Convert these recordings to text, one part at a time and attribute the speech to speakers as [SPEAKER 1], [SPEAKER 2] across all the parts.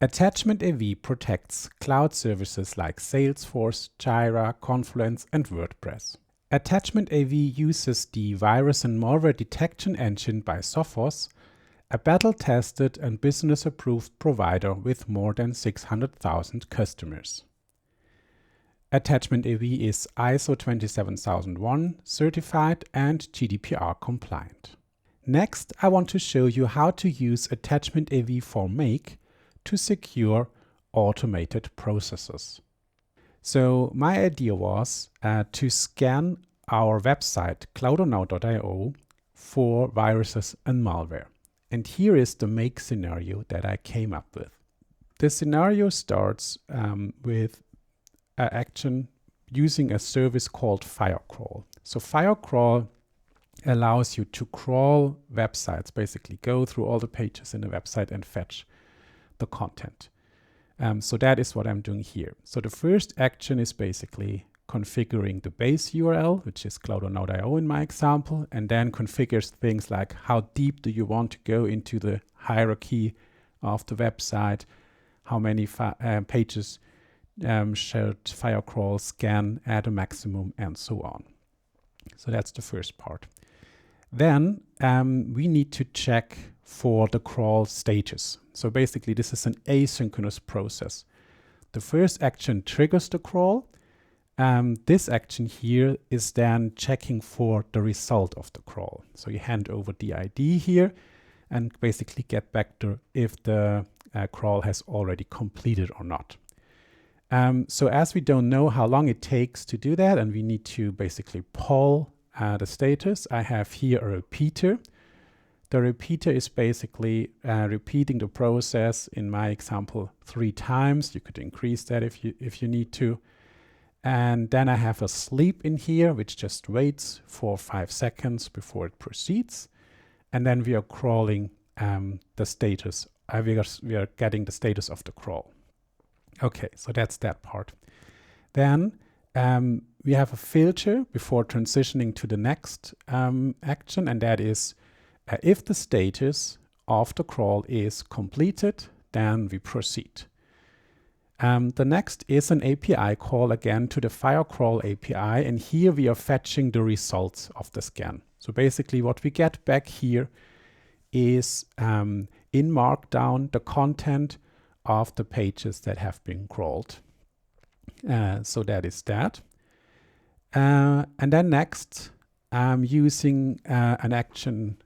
[SPEAKER 1] attachmentAV protects cloud services like Salesforce, Jira, Confluence, and WordPress. attachmentAV uses the virus and malware detection engine by Sophos, a battle-tested and business-approved provider with more than 600,000 customers. attachmentAV is ISO 27001 certified and GDPR compliant. Next, I want to show you how to use attachmentAV for Make to secure automated processes. So my idea was to scan our website cloudonow.io for viruses and malware. And here is the Make scenario that I came up with. The scenario starts with an action using a service called Firecrawl. So Firecrawl allows you to crawl websites, basically go through all the pages in the website and fetch the content. So that is what I'm doing here. So the first action is basically configuring the base URL, which is cloudonow.io in my example, and then configures things like how deep do you want to go into the hierarchy of the website, how many pages should Firecrawl scan at a maximum, and so on. So that's the first part. Then we need to check for the crawl status. So basically this is an asynchronous process. The first action triggers the crawl. This action here is then checking for the result of the crawl. So you hand over the ID here and basically get back to if the crawl has already completed or not. So as we don't know how long it takes to do that, and we need to basically poll the status, I have here a repeater. The repeater is basically repeating the process, in my example, 3 times. You could increase that if you need to. And then I have a sleep in here, which just waits for 5 seconds before it proceeds. And then we are crawling the status. We are getting the status of the crawl. Okay, so that's that part. Then we have a filter before transitioning to the next action, and that is if the status of the crawl is completed, then we proceed. The next is an API call again to the Firecrawl API, and here we are fetching the results of the scan. So basically what we get back here is in Markdown the content of the pages that have been crawled. So that is that. And then next, I'm using an action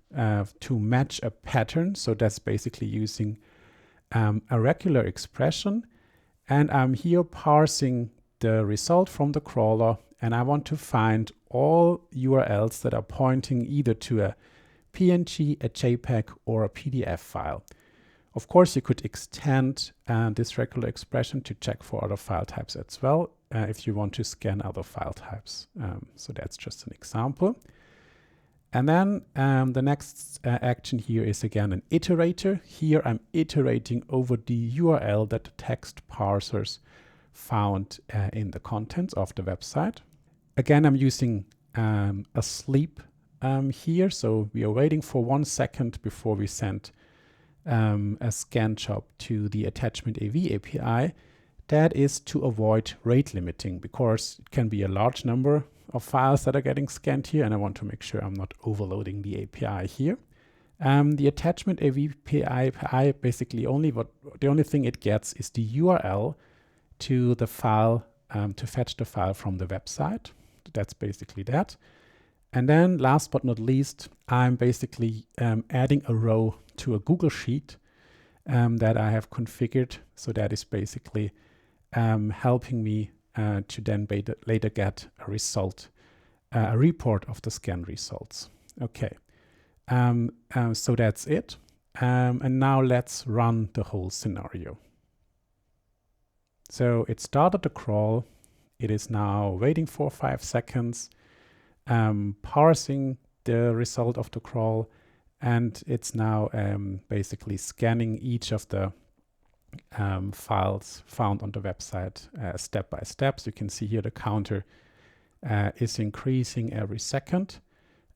[SPEAKER 1] to match a pattern. So that's basically using a regular expression. And I'm here parsing the result from the crawler. And I want to find all URLs that are pointing either to a PNG, a JPEG, or a PDF file. Of course, you could extend this regular expression to check for other file types as well if you want to scan other file types. So that's just an example. And then the next action here is again an iterator. Here I'm iterating over the URL that the text parsers found in the contents of the website. Again, I'm using a sleep here. So we are waiting for 1 second before we send a scan job to the attachmentAV API. That is to avoid rate limiting, because it can be a large number of files that are getting scanned here, and I want to make sure I'm not overloading the API here. The attachmentAV API basically the only thing it gets is the URL to the file to fetch the file from the website. That's basically that. And then last but not least, I'm basically adding a row to a Google Sheet that I have configured. So that is basically helping me to then later get a result, a report of the scan results. Okay, so that's it. And now let's run the whole scenario. So it started the crawl. It is now waiting for 5 seconds, parsing the result of the crawl, and it's now basically scanning each of the files found on the website step by step. So you can see here the counter is increasing every second,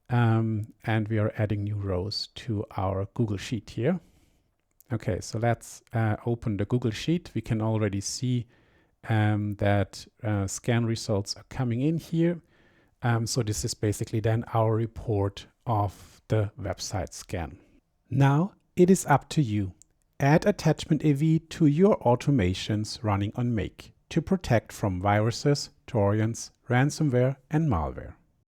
[SPEAKER 1] and we are adding new rows to our Google Sheet here. Okay, so let's open the Google Sheet. We can already see that scan results are coming in here. So this is basically then our report of the website scan. Now it is up to you. Add attachmentAV to your automations running on Make to protect from viruses, Trojans, ransomware, and malware.